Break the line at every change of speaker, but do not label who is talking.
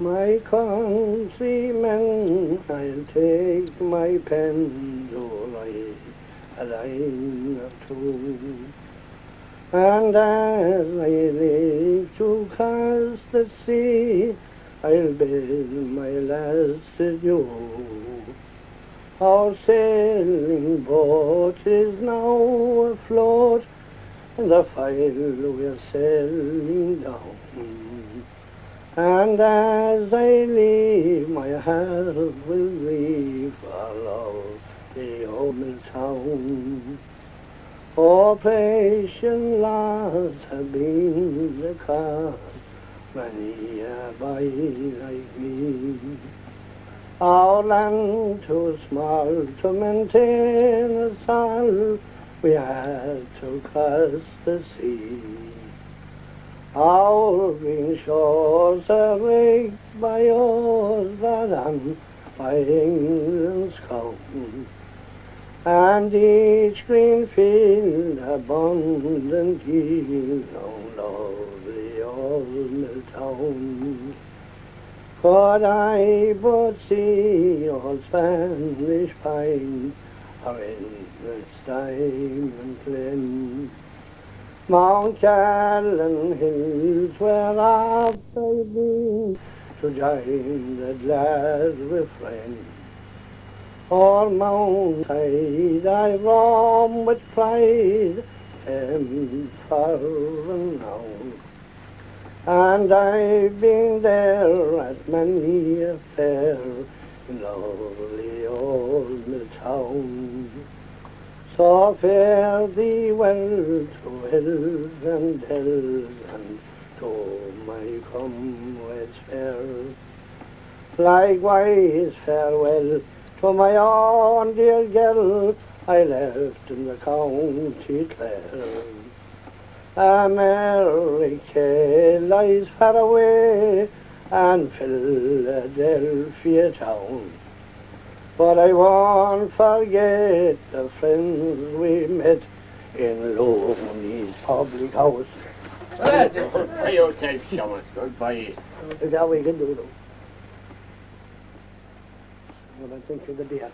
My countrymen, I'll take my pen to write a line or two. And as I leave to cross the sea, I'll bid my lads adieu. Our sailing boat is now afloat, and the file we're sailing down. And as I leave, my heart will grieve for love the old town. For patient lads have been the cause, many a boy like me. Our land too small to maintain us all, we had to cross the sea. Our green shores are raked by oars that on by England's crown, and each green field abundant yield on lovely old mill town. Could I but see old Spanish pine, or in its diamond glen, Mount Callan hills where oft I've been to join the glad refrain. O'er Mount Side I roam with pride, far renowned. And I've been there at many a fair in lovely old mill town. So fare thee well to hills and dells, and to my comrades fair. Likewise farewell to my own dear girl I left in the county Clare. America lies far away, and Philadelphia town, but I won't forget the friends we met in Looney's public house.
Hey, yourself, Shamus. Goodbye.
Is that we can do, though? Well, I think you're the beer.